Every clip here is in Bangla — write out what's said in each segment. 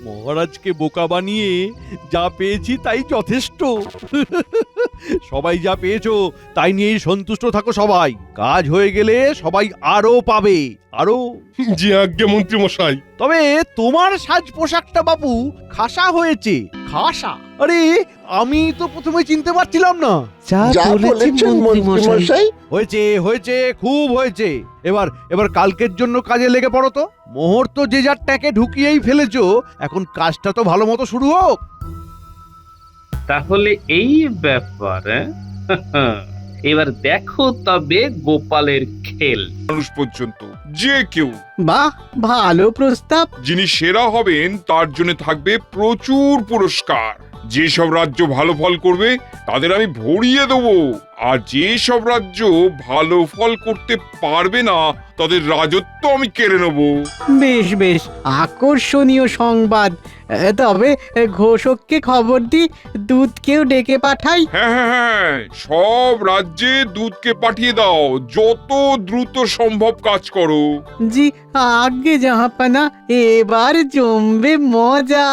মহারাজকে বোকা বানিয়ে যা পেয়েছি তাই যথেষ্ট। সবাই যা পেয়েছো তাই নিয়েই সন্তুষ্ট থাকো সবাই। কাজ হয়ে গেলে সবাই আরো পাবে, আরো। জি আজ্ঞে মন্ত্রী মশাই। তবে তোমার সাজ পোশাকটা বাপু খাসা হয়েছে। খাসা? আরে আমি তো প্রথমে চিনতে পারছিলাম না। যা বলেছেন মন্ত্রী মশাই। হয়েছে হয়েছে, খুব হয়েছে। এবার এবার কালকের জন্য কাজে লেগে পড়ো তো। মোহর তো যে যার ট্যাঁকে ঢুকিয়েই ফেলেছো, এখন কাজটা তো ভালো মতো শুরু হোক। তাহলে এই ব্যাপার, এবার দেখো তবে গোপালের খেল। মানুষ পর্যন্ত যে কেউ বাহ, ভালো প্রস্তাব। যিনি সেরা হবেন তার জন্য থাকবে প্রচুর পুরস্কার। যেসব রাজ্য ভালো ফল করবে তাদের আমি ভরিয়ে দেবো, আর যেসব রাজ্য ভালো ফল করতে পারবে না তাদের রাজত্ব আমি কেড়ে নেবো। বেশ বেশ, আকর্ষণীয় সংবাদ। তবে ঘোষককে খবর দি, দুধকেও ডেকে পাঠাই। হ্যাঁ হ্যাঁ হ্যাঁ, সব রাজ্যে দুধকে পাঠিয়ে দাও, যত দ্রুত সম্ভব কাজ করো। জি আগে জাহাপানা, এবার জমবে মজা।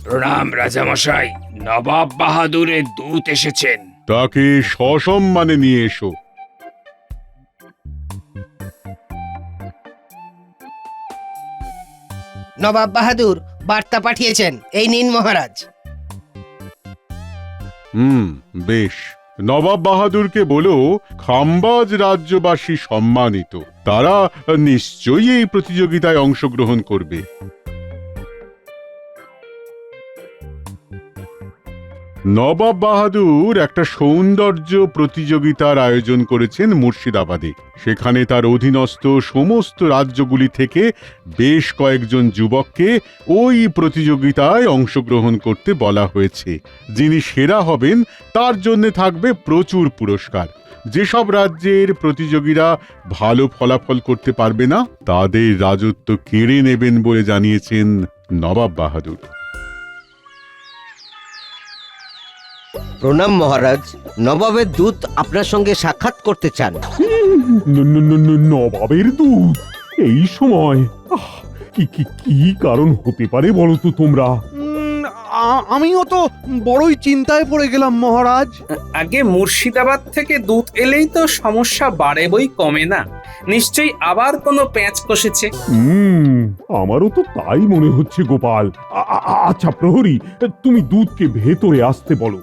প্রণাম রাজামশাই, নবাব বাহাদুরের দূত এসেছেন। তাকে সসম্মানে নিয়ে এসো। নবাব বাহাদুর বার্তা পাঠিয়েছেন, এই নিন মহারাজ। বেশ। নবাব বাহাদুরকে বলো খাম্বাজ রাজ্যবাসী সম্মানিত, তারা নিশ্চয়ই এই প্রতিযোগিতায় অংশগ্রহণ করবে। নবাব বাহাদুর একটা সৌন্দর্য প্রতিযোগিতার আয়োজন করেছেন মুর্শিদাবাদে। সেখানে তার অধীনস্থ সমস্ত রাজ্যগুলি থেকে বেশ কয়েকজন যুবককে ওই প্রতিযোগিতায় অংশগ্রহণ করতে বলা হয়েছে। যিনি সেরা হবেন তার জন্য থাকবে প্রচুর পুরস্কার। যেসব রাজ্যের প্রতিযোগীরা ভালো ফলাফল করতে পারবে না তাদের রাজত্ব কেড়ে নেবেন বলে জানিয়েছেন নবাব বাহাদুর। প্রণাম মহারাজ, নবাবের দূত আপনার সঙ্গে সাক্ষাৎ করতে চান। নবাবের দূত এই সময়? কি কি কি কারণ হতে পারে বলো তো তোমরা? আমিও তো বড়ই চিন্তায় পড়ে গেলাম মহারাজ। আগে মুর্শিদাবাদ থেকে দূত এলেই তো সমস্যা বাড়ে বই কমে না। নিশ্চয়ই আবার কোনো প্যাঁচ কষেছে। আমারও তো তাই মনে হচ্ছে গোপাল। আচ্ছা প্রহরী, তুমি দূতকে ভেতরে আসতে বলো।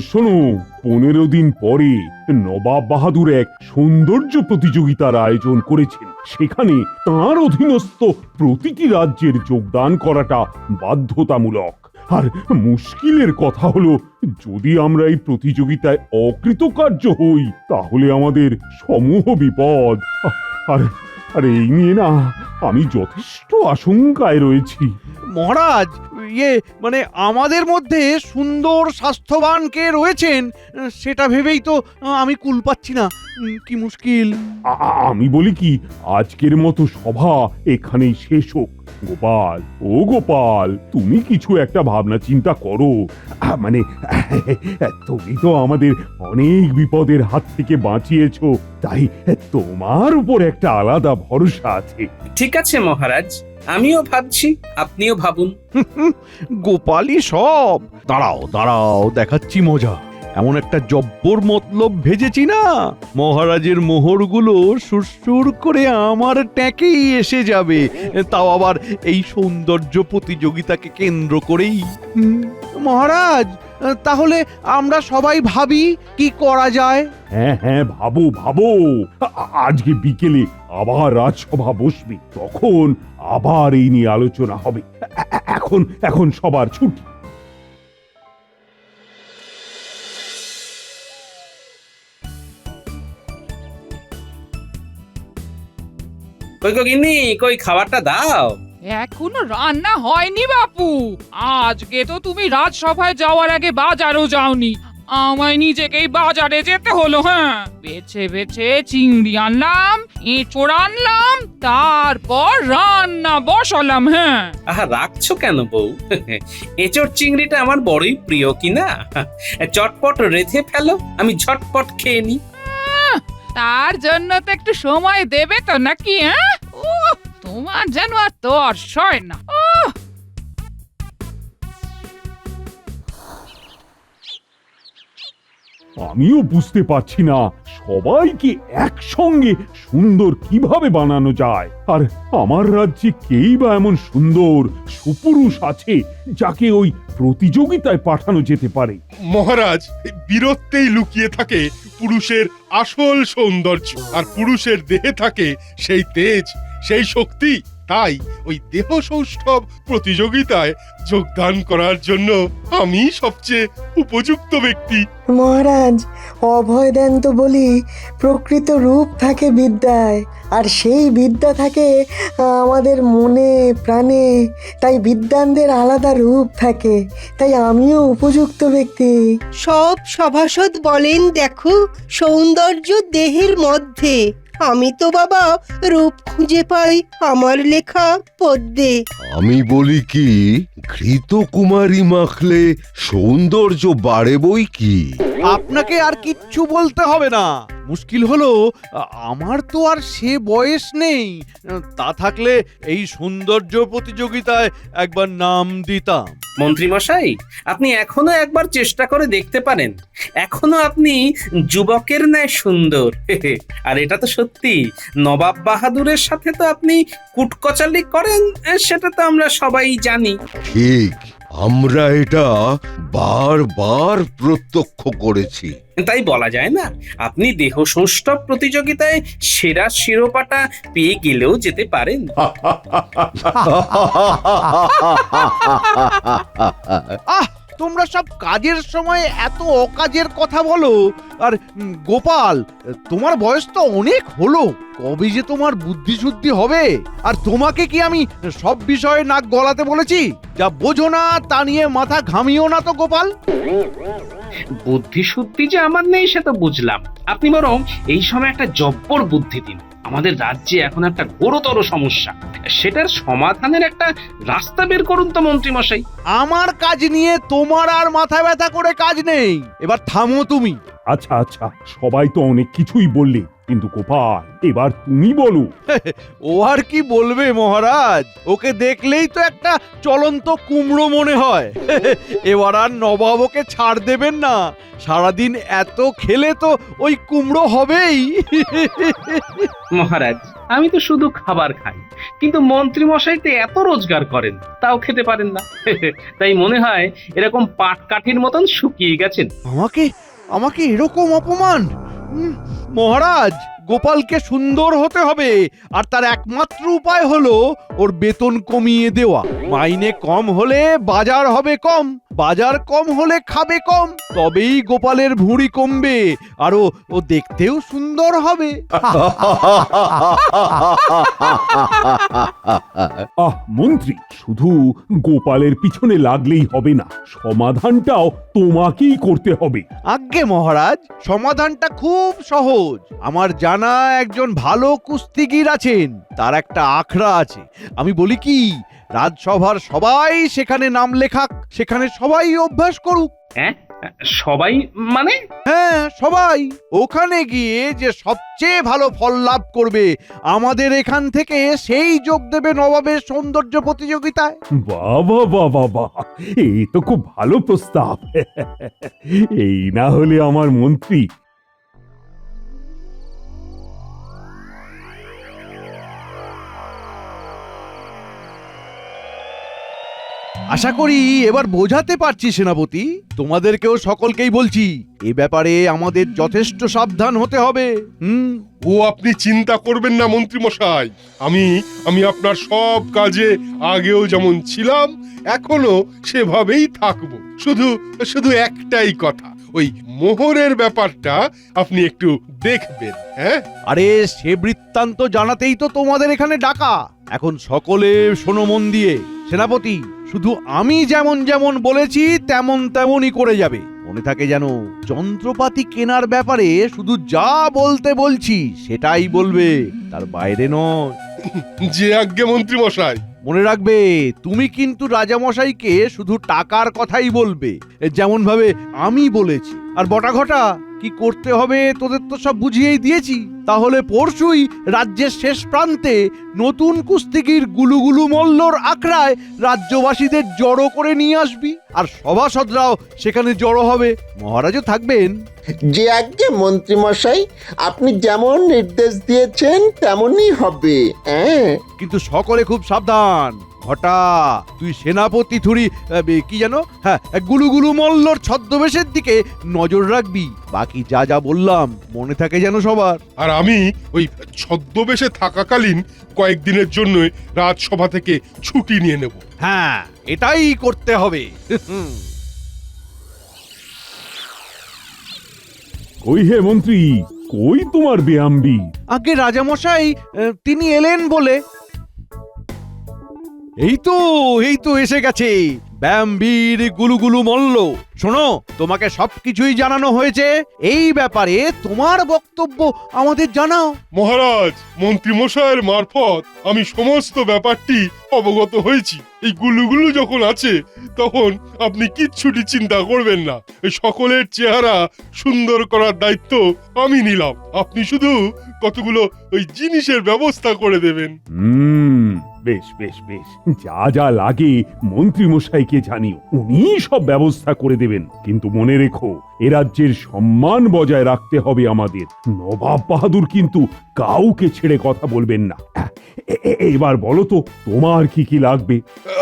শোনো, 15 দিন পরে নবাব বাহাদুর এক সৌন্দর্য প্রতিযোগিতার আয়োজন করেছেন। সেখানে তাঁর অধীনস্থ প্রতিটি রাজ্যের যোগদান করাটা বাধ্যতামূলক। আর মুশকিলের কথা হলো, যদি আমরা এই প্রতিযোগিতায় অকৃতকার্য হই তাহলে আমাদের সমূহ বিপদ। আর এই নিয়ে না আমি যথেষ্ট আশঙ্কায় রয়েছি। মহারাজ, মানে আমাদের মধ্যে সুন্দর স্বাস্থ্যবান কে রয়েছেন সেটা ভেবেই তো আমি কুল পাচ্ছি না। কি মুশকিল। আমি বলি কি, আজকের মতো সভা এখানেই শেষ হোক। গোপাল, ও গোপাল, তুমি কিছু একটা ভাবনা চিন্তা করো। মানে তুমি তো আমাদের অনেক বিপদের হাত থেকে বাঁচিয়েছো, তাই তোমার উপর একটা আলাদা ভরসা আছে। ঠিক আছে মহারাজ, আমিও ভাবছি, আপনিও ভাবুন। গোপালই সব। দাঁড়াও দাঁড়াও, দেখাচ্ছি মজা। এমন একটা জব্বর মতলব ভেজেছি না, মহারাজের মোহরগুলো সুরসুর করে আমার ট্যাঁকেই এসে যাবে, তাও আবার এই সৌন্দর্য প্রতিযোগিতাকে কেন্দ্র করেই। মহারাজ, তাহলে আমরা সবাই ভাবি কি করা যায়। হ্যাঁ হ্যাঁ, ভাবো ভাবো। আজকে বিকেলে আবার রাজসভা বসবে, তখন আবার এই নিয়ে আলোচনা হবে। এখন সবার ছুটি। কই গো গিন্নি, কই খাবারটা দাও। এখনো রান্না হয়নি বাপু। আজকে তো তুমি রাজসভায় যাওয়ার আগে বাজারও যাওনি, আমায় নিজেকেই বাজারে যেতে হলো। হ্যাঁ, বেছে বেছে চিংড়ি আনলাম, এঁচোড় আনলাম, তারপর রান্না বসালাম। হ্যাঁ, আহা, রাখছো কেন বউ? এঁচড় চিংড়িটা আমার বড়ই প্রিয় কিনা। চটপট রেঁধে ফেলো, আমি ঝটপট খেয়ে নি। তার জন্য তো একটু সময় দেবে তো নাকি? হ্যাঁ, তোমার যেন আর তর সয় না। আমিও বুঝতে পারছি না সবাইকে একসঙ্গে সুন্দর কিভাবে বানানো যায়। আর আমার রাজ্যে কেই বা এমন সুন্দর সুপুরুষ আছে যাকে ওই প্রতিযোগিতায় পাঠানো যেতে পারে। মহারাজ, বীরত্বেই লুকিয়ে থাকে পুরুষের আসল সৌন্দর্য, আর পুরুষের দেহে থাকে সেই তেজ, সেই শক্তি। তাই ওই দেহ সৌষ্ঠব প্রতিযোগিতায় যোগদান করার জন্য আমি সবচেয়ে উপযুক্ত ব্যক্তি। মহারাজ, অভয় দেন তো বলি, প্রকৃত রূপ থাকে বিদ্যায়, আর সেই বিদ্যা থাকে আমাদের মনে প্রাণে। তাই বিদ্বানদের আলাদা রূপ থাকে, তাই আমিও উপযুক্ত ব্যক্তি। সব সভাসদ বলেন, দেখো সৌন্দর্য দেহের মধ্যে। আমি তো বাবা রূপ খুঁজে পাই আমার লেখা পদ্যে। আমি বলি কি, ঘৃত কুমারী মাখলে সৌন্দর্য বাড়ে বই কি। আপনাকে আর কিচ্ছু বলতে হবে না। মুশকিল হলো আমার তো আর সে বয়স নেই। তা থাকলে এই সৌন্দর্য প্রতিযোগিতায় একবার নাম দিতাম। মন্ত্রী মশাই, আপনি এখনো একবার চেষ্টা করে দেখতে পারেন। এখনো আপনি যুবকের ন্যায় সুন্দর। আর এটা তো সত্যি, নবাব বাহাদুরের সাথে তো আপনি কুটকচালি করেন, সেটা তো আমরা সবাই জানি। ঠিক, আমরা এটা বারবার প্রত্যক্ষ করেছি। তাই বলা যায় না আপনি দেহ সৌষ্ঠব প্রতিযোগিতায় সেরা শিরোপাটা পেয়ে গেলেও যেতে পারেন। আহ, তোমরা সব কাজের সময় এত অকাজের কথা বলো। আর গোপাল, তোমার বয়স তো অনেক হলো, কবে যে তোমার বুদ্ধি শুদ্ধি হবে? আর তোমাকে কি আমি সব বিষয়ে নাক গলাতে বলেছি? যা বোঝো না তা নিয়ে মাথা ঘামিও না তো গোপাল। বুদ্ধি শুদ্ধি যে আমার নেই সে তো বুঝলাম। আপনি বরং এই সময় একটা জব্বর বুদ্ধি দিন। আমাদের রাজ্যে এখন একটা গুরুতর সমস্যা, সেটার সমাধানের একটা রাস্তা বের করুন তো মন্ত্রী মশাই। আমার কাজ নিয়ে তোমার আর মাথা ব্যথা করে কাজ নেই। এবার থামো তুমি। আচ্ছা আচ্ছা, সবাই তো অনেক কিছুই বললে, কিন্তু গোপাল এবার তুমি বলো। ও আর কি বলবে মহারাজ, ওকে দেখলেই তো একটা চলন্ত কুমড়ো মনে হয়। এবার আর নবাব ওকে ছাড় দেবেন না। সারাদিন এত খেলে তো ওই কুমড়ো হবেই। মহারাজ, আমি তো শুধু খাবার খাই, কিন্তু মন্ত্রী মশাই তো এত রোজগার করেন, তাও খেতে পারেন না। তাই মনে হয় এরকম পাটকাঠির মতন শুকিয়ে গেছেন। আমাকে এরকম অপমান! মহারাজ, গোপালকে সুন্দর হতে হবে, আর তার একমাত্র উপায় হলো ওর বেতন কমিয়ে দেওয়া। মাইনে কম হলে বাজার হবে কম, বাজার কম হলে খাবে কম, তবেই গোপালের ভুঁড়ি কমবে আর ও দেখতেও সুন্দর হবে। আহ মন্ত্রী, শুধু গোপালের পিছনে লাগলেই হবে না, সমাধানটাও তোমাকেই করতে হবে। আজ্ঞে মহারাজ, সমাধানটা খুব সহজ। আমার জানা একজন ভালো কুস্তিগীর আছেন, তার একটা আখড়া আছে। আমি বলি কি, রাজসভার সবাই সেখানে নাম লেখাক, সেখানে সবাই অভ্যাস করুক। হ্যাঁ, সবাই মানে? হ্যাঁ, সবাই। ওখানে গিয়ে যে সবচেয়ে ভালো ফল লাভ করবে আমাদের এখান থেকে, সেই যোগ দেবে নবাবের সৌন্দর্য প্রতিযোগিতায়। বাবা বাবা বাবা, এই তো খুব ভালো প্রস্তাব। এই না হলে আমার মন্ত্রী। আশা করি এবার বোঝাতে পারছি সেনাপতি। তোমাদেরকেও সকলকেই বলছি, এ ব্যাপারে আমাদের যথেষ্ট সাবধান হতে হবে। ও আপনি চিন্তা করবেন না মন্ত্রী মশাই, আমি আপনার সব কাজে আগেও যেমন ছিলাম এখনো সেভাবেই থাকবো। শুধু একটাই কথা, ওই মোহরের ব্যাপারটা আপনি একটু দেখবেন। হ্যাঁ, আরে সে বৃত্তান্ত জানাতেই তো তোমাদের এখানে ডাকা। এখন সকলে শোনো মন দিয়ে। সেনাপতি, শুধু আমি যেমন যেমন বলেছি তেমন তেমনই করে যাবে। মনে থাকে যেন, যন্ত্রপাতি কেনার ব্যাপারে শুধু যা বলতে বলছি সেটাই বলবে, তার বাইরে নয়। যে আজ্ঞে মন্ত্রী মশাই। মনে রাখবে, তুমি কিন্তু রাজামশাইকে শুধু টাকার কথাই বলবে, যেমন ভাবে আমি বলেছি। আর বটা ঘটা কি করতে হবে তোদের তো সব বুঝিয়েই দিয়েছি। তাহলে পরশুই রাজ্যের শেষ প্রান্তে নতুন কুস্তিগির গুলুগুলু মল্লর আখড়ায় রাজ্যবাসীদের জড়ো করে নিয়ে আসবি, আর সভাসদরাও সেখানে জড়ো হবে। মহারাজও থাকবেন। যে আজ্ঞে মন্ত্রী মশাই, আপনি যেমন নির্দেশ দিয়েছেন তেমনই হবে। কিন্তু সকলে খুব সাবধান। ঘটা, তুই সেনাপতি থুরি কি জানো, হ্যাঁ, গুলুগুলু মল্লর ছদ্মবেশের দিকে নজর রাখবি। বাকি যা যা বললাম মনে থাকে যেন সবার। আর আমি ওই ছদ্মবেশে থাকাকালীন কয়েকদিনের জন্য রাজসভা থেকে ছুটি নিয়ে নেব। হ্যাঁ, এটাই করতে হবে। কই হে মন্ত্রী, কই তোমার বেয়াম্বি? আগে রাজামশাই তিনি এলেন বলে। এই তো এসে গেছে ব্যামবীর গুলুগুলু মল্ল। শোনো, তোমাকে সবকিছুই জানানো হয়েছে। এই ব্যাপারে তোমার বক্তব্য আমাদের জানাও। মহারাজ, মন্ত্রী মশাইয়ের মারফত আমি সমস্ত ব্যাপারটি অবগত হয়েছি। এই গুলুগুলু যখন আছে তখন আপনি কিচ্ছুটি চিন্তা করবেন না। এই সকলের চেহারা সুন্দর করার দায়িত্ব আমি নিলাম। আপনি শুধু কতগুলো ওই জিনিসের ব্যবস্থা করে দেবেন। বেশ বেশ বেশ, যা যা লাগে মন্ত্রী মশাইকে জানিও, উনি সব ব্যবস্থা করে দেবেন। কিন্তু মনে রেখো, এ রাজ্যের সম্মান বজায় রাখতে হবে আমাদের। নবাব বাহাদুর কিন্তু কাউকে ছেড়ে কথা বলবেন না। এবার বলো তো, তোমার কি কি লাগবে?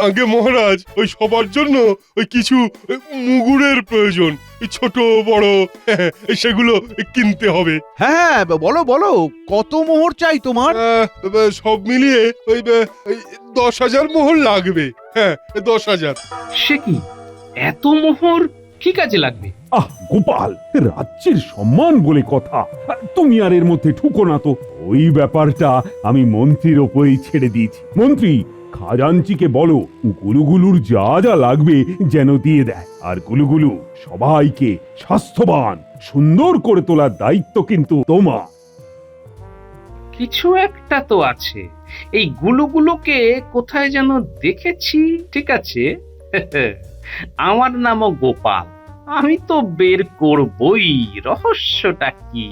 আগে মহারাজ, ওই সবার জন্য ওই কিছু মুগুরের প্রয়োজন। ছোট বড় সেগুলো কিনতে হবে। হ্যাঁ, বলো বলো, কত মোহর চাই তোমার? সব মিলিয়ে ওই 10,000 মোহর লাগবে। হ্যাঁ, 10,000। সে কি, এত মোহর কি কাজে লাগবে? আহ গোপাল, রাজ্যের সম্মান বলে কথা, তুমি আর এর মধ্যে ঠুকো না তো। ওই ব্যাপারটা আমি মন্ত্রীর ওপরেই ছেড়ে দিয়েছি। মন্ত্রী, খাজাঞ্চিকে বলো গুলুগুলুর যা যা লাগবে যেন দিয়ে দেয়। আর গুলুগুলু সবাইকে স্বাস্থ্যবান সুন্দর করে তোলার দায়িত্ব কিন্তু তোমার। কিছু একটা তো আছে, এই গুলুগুলোকে কোথায় যেন দেখেছি। ঠিক আছে, আমার নামও গোপাল, আমি তো বের করবই রহস্যটা কি।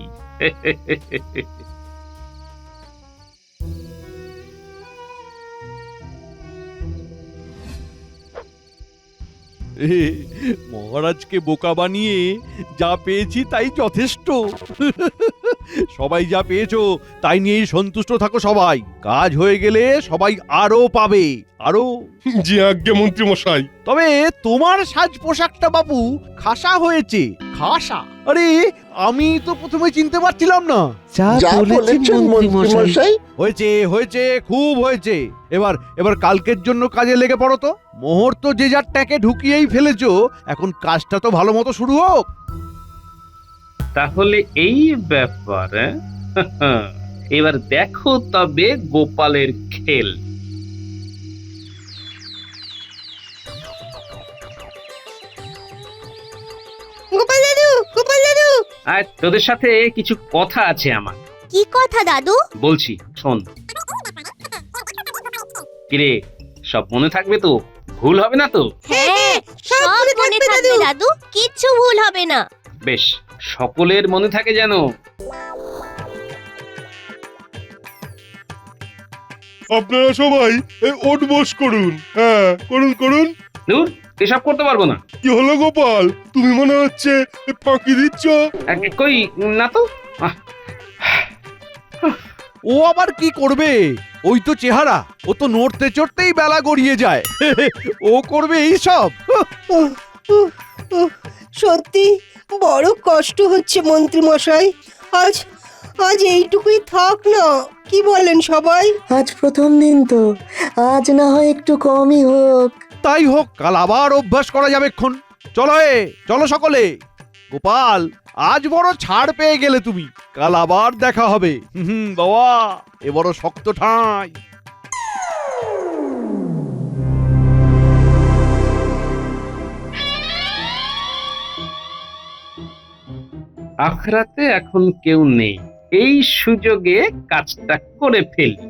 মহারাজকে বোকা বানিয়ে যা পেয়েছি তাই যথেষ্ট। সবাই যা পেয়েছো তাই নিয়েই সন্তুষ্ট থাকো সবাই। কাজ হয়ে গেলে সবাই আরো পাবে, আরো। জি আজ্ঞে মন্ত্রী মশাই। তবে তোমার সাজ পোশাকটা বাপু খাসা হয়েছে। খাসা? আরে, আমি তো প্রথমে চিনতে পারছিলাম না। যা বলেছেন মন্ত্রী মশাই। হয়েছে হয়েছে, খুব হয়েছে। এবার কালকের জন্য কাজে লেগে পড়ো তো। মোহর তো যে যার ট্যাঁকে ঢুকিয়েই ফেলেছো, এখন কাজটা তো ভালো মতো শুরু হোক। তাহলে এই ব্যাপার। এবার দেখো তবে গোপালের খেল। গোপাল দাদু, গোপাল দাদু, আর তোদের সাথে কিছু কথা আছে আমার। কি কথা দাদু? বলছি, শোন। কিরে, সব মনে থাকবে তো? ভুল হবে না তো? হ্যাঁ, সব মনে থাকবে দাদু, কিচ্ছু ভুল হবে না। বেশ, সকলের মনে থাকে যেন। আপনারা সবাই ওঠ বস করুন। হ্যাঁ, করুন করুন। দূর, এসব করতে পারবো না। কি হলো গোপাল, তুমি মনে হচ্ছে ফাঁকি দিচ্ছ? কই না তো। ও আবার কি করবে? ওই তো চেহারা, ও তো নড়তে চড়তেই বেলা গড়িয়ে যায়। ও করবে এই সব? সত্যি বড় কষ্ট হচ্ছে মন্ত্রী মশাই। আজ আজ এইটুকুই থাক না, কি বলেন সবাই? আজ প্রথম দিন তো, আজ না হয় একটু কমই হোক। তাই হোক, কাল আবার অভ্যাস করা যাবে ক্ষণ। চলো চলো সকলে। গোপাল, আজ বড় ছাড় পেয়ে গেলে তুমি। কাল আবার দেখা হবে। বাবা, এ বড় শক্ত ঠাঁই। আখড়াতে এখন কেউ নেই, এই সুযোগে কাজটা করে ফেলি।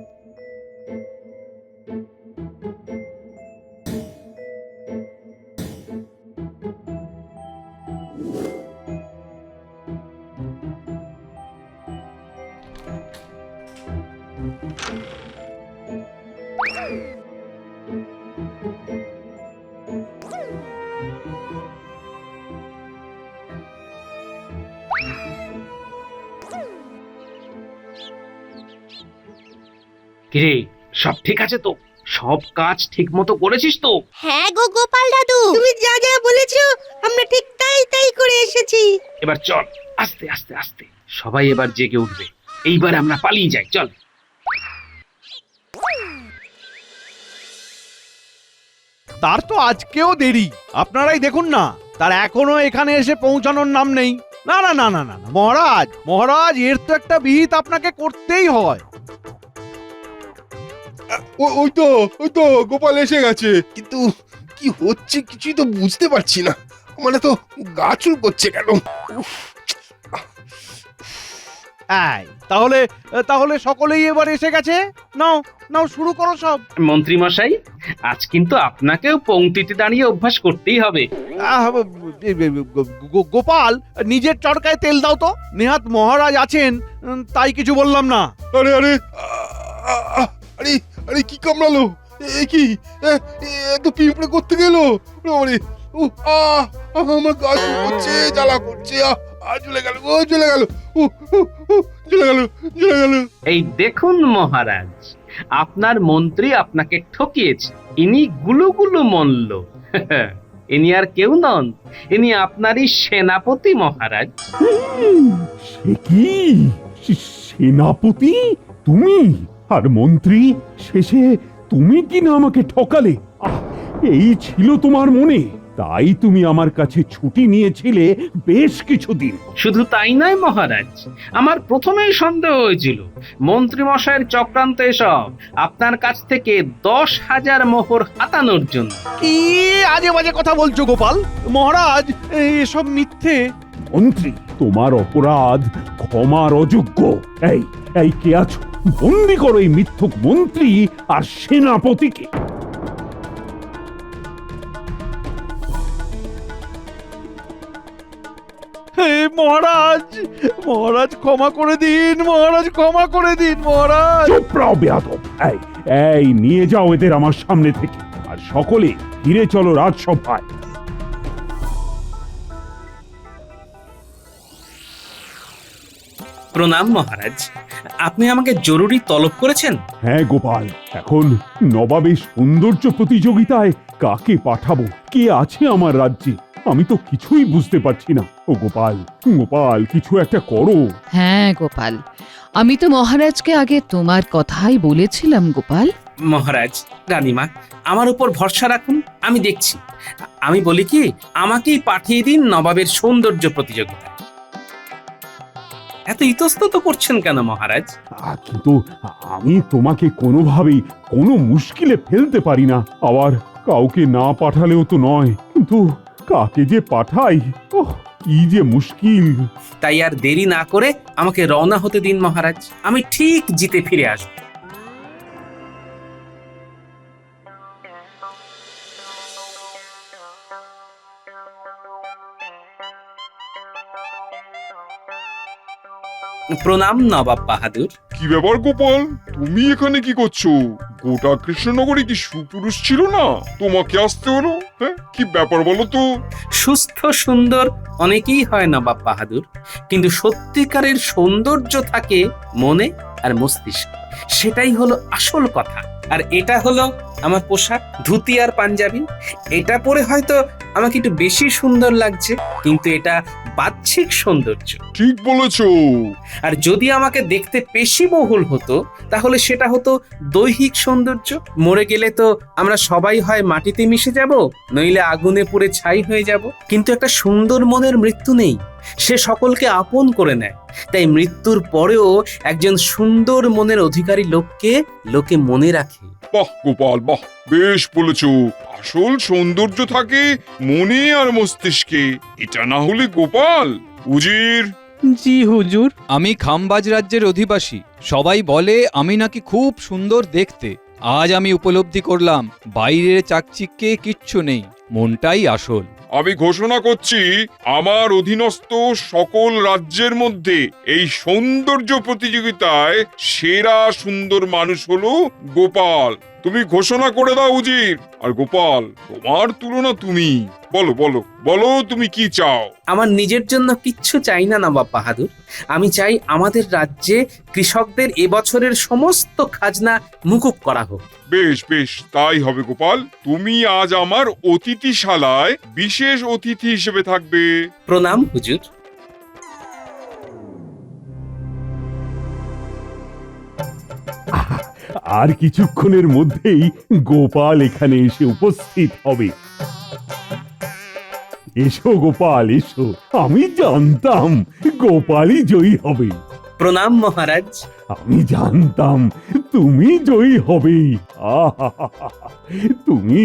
কিরে, সব ঠিক আছে তো? সব কাজ ঠিক মতো করেছিস তো? হ্যাঁ গো গোপাল দাদু, তুমি যা যা বলেছো আমরা ঠিক তাই করে এসেছি। এবার চল, আস্তে আস্তে আস্তে। সবাই এবার জেগে উঠবে। এইবার আমরা পালিয়ে যাই, চল। তার তো আজকেও দেরি, আপনারাই দেখুন না, তার এখনো এখানে এসে পৌঁছানোর নাম নেই। না না না না না না, মহারাজ মহারাজ, এর তো একটা বিহিত আপনাকে করতেই হয়। ওই তো গোপাল এসে গেছে, কিন্তু কি হচ্ছে কিছুই তো বুঝতে পারছি না। মানে তো গা চুল করছে কেন? উফ, এই, তাহলে সকলেই এবার এসে গেছে, নাও নাও শুরু করো সব। মন্ত্রী মশাই, আজ কিন্তু আপনাকেও পংক্তিতে দাঁড়িয়ে অভ্যাস করতেই হবে। গোপাল, নিজের চরকায় তেল দাও তো। নেহাত মহারাজ আছেন তাই কিছু বললাম না। আরে আরে আরে আরে কি কামড়ালো? এ কি, তো পিঁপড়ে করতে গেল? আরে আমার গা চুল করছে, জ্বালা করছে, জ্বলে গেল, জ্বলে গেল, জ্বলে গেল, জ্বলে গেল। এই দেখুন মহারাজ, আপনার মন্ত্রী আপনাকে ঠকিয়েছে। ইনি গুলুগুলু মল্ল। ইনি আর কেউ নন, ইনি আপনারই সেনাপতি মহারাজ। সে কি? সেনাপতি তুমি? আর মন্ত্রী শেষে তুমি কি না আমাকে ঠকালে? এই ছিল তোমার মনে, তাই তুমি আমার কাছে ছুটি নিয়েছিলে বেশ কিছুদিন। শুধু তাই নয় মহারাজ, আমার প্রথমেই সন্দেহ হয়েছিল মন্ত্রী মশাইয়ের চক্রান্ত এসব আপনার কাছ থেকে 10,000 মোহর হাতানোর জন্য। কি আজে বাজে কথা বলছো গোপাল? মহারাজ, এসব মিথ্যে। মন্ত্রী, তোমার অপরাধ ক্ষমার অযোগ্য। এই কে আছো? বন্দি করো এই মিথ্যুক মন্ত্রী আর সেনাপতিকে। মহারাজ মহারাজ ক্ষমা করে দিন, মহারাজ ক্ষমা করে দিন মহারাজ। চুপ রও বেয়াদব। এই নিয়ে যাও এদের আমার সামনে থেকে, আর সকলে ফিরে চলো রাজসভায়। প্রণাম মহারাজ, আপনি আমাকে জরুরি তলব করেছেন? হ্যাঁ গোপাল, এখন নবাবের সৌন্দর্য প্রতিযোগিতায় কাকে পাঠাবো? কে আছে আমার রাজ্যে? আমি তো কিছুই বুঝতে পারছি না। ও গোপাল, গোপাল কিছু একটা করো। হ্যাঁ গোপাল, আমি তো মহারাজকে আগে তোমার কথাই বলেছিলাম গোপাল। মহারাজ, রানীমা, আমার উপর ভরসা রাখুন, আমি দেখছি। আমি বলি কি, আমাকেই পাঠিয়ে দিন নবাবের সৌন্দর্য প্রতিযোগিতা। এত ইতস্তত করছেন কেন মহারাজ? কিন্তু আমি তোমাকে কোনোভাবেই কোনো মুশকিলে ফেলতে পারি না। আবার কাউকে না পাঠালেও তো নয়, কিন্তু কাকে যে পাঠাই, কি যে মুশকিল। তাই আর দেরি না করে আমাকে রওনা হতে দিন মহারাজ, আমি ঠিক জিতে ফিরে আসব। প্রণাম নবাব বাহাদুর। কি ব্যাপার গোপাল, তুমি এখানে কি করছো? গোটা কৃষ্ণনগরে কি সুপুরুষ ছিল না, তোমাকে আসতে হলো? হ্যাঁ, কি ব্যাপার বলো তো? সুস্থ সুন্দর অনেকেই হয় নবাব বাহাদুর, কিন্তু সত্যিকারের সৌন্দর্য থাকে মনে আর মস্তিষ্কে। সেটাই হলো আসল কথা। আর এটা হলো আমার পোশাক, ধুতি আর পাঞ্জাবি। এটা পরে হয়তো আমাকে একটু বেশি সুন্দর লাগছে, কিন্তু এটা বাহ্যিক সৌন্দর্য। ঠিক বলেছো। আর যদি আমাকে দেখতে পেশিবহুল হতো, তাহলে সেটা হতো দৈহিক সৌন্দর্য। মরে গেলে তো আমরা সবাই হয় মাটিতে মিশে যাব, নইলে আগুনে পুড়ে ছাই হয়ে যাব। কিন্তু একটা সুন্দর মনের মৃত্যু নেই, সে সকলকে আপন করে নেয়। তাই মৃত্যুর পরেও একজন সুন্দর মনের অধিকারী লোকে মনে রাখে। বাহ গোপাল, বাহ, বেশ বলেছো। আসল সৌন্দর্য থাকে মনে আর মস্তিষ্কে। এটা না হলে গোপাল। উজির। জি হুজুর। আমি খামবাজ রাজ্যের অধিবাসী। সবাই বলে আমি নাকি খুব সুন্দর দেখতে। আজ আমি উপলব্ধি করলাম বাইরের চাকচিক্যে কিচ্ছু নেই, মনটাই আসল। আমি ঘোষণা করছি আমার অধীনস্থ সকল রাজ্যের মধ্যে এই সৌন্দর্য প্রতিযোগিতায় সেরা সুন্দর মানুষ হলো গোপাল। তুমি ঘোষণা করে দাও উজির। আর গোপাল, তোমার তুলনা তুমি। বলো বলো বলো, তুমি কি চাও? আমার নিজের জন্য কিচ্ছু চাই না নবাব বাহাদুর। আমি চাই আমাদের রাজ্যে কৃষকদের এবছরের সমস্ত খাজনা মুকুব করা হোক। বেশ বেশ, তাই হবে গোপাল। তুমি আজ আমার অতিথিশালায় বিশেষ অতিথি হিসেবে থাকবে। প্রণাম হুজুর। আর কিছুক্ষণের মধ্যেই গোপাল এখানে এসে উপস্থিত হবে। এসো গোপাল এসো, আমি জানতাম গোপালই জয়ী হবে। প্রণাম মহারাজ। আমি জানতাম তুমি জয়ী হবে। আহাহাহা, তুমি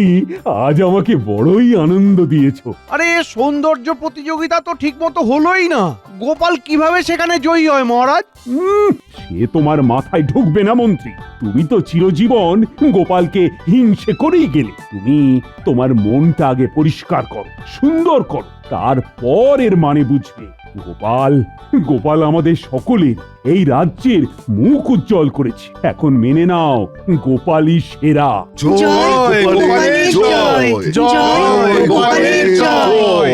আজ আমাকে বড়ই আনন্দ দিয়েছো। আরে সৌন্দর্য প্রতিযোগিতা তো ঠিক মতো হলোই না, গোপাল কিভাবে সেখানে জয়ী হয় মহারাজ? সে তোমার মাথায় ঢুকবে না মন্ত্রী। তুমি তো চিরজীবন গোপালকে হিংসে করেই গেলে। তুমি তোমার মনটা আগে পরিষ্কার করো, সুন্দর করো, তারপর এর মানে বুঝবে। গোপাল গোপাল আমাদের সকলের, এই রাজ্যের মুখ উজ্জ্বল করেছে। এখন মেনে নাও, গোপালই সেরা। জয় গোপালের জয়, জয় গোপালের জয়।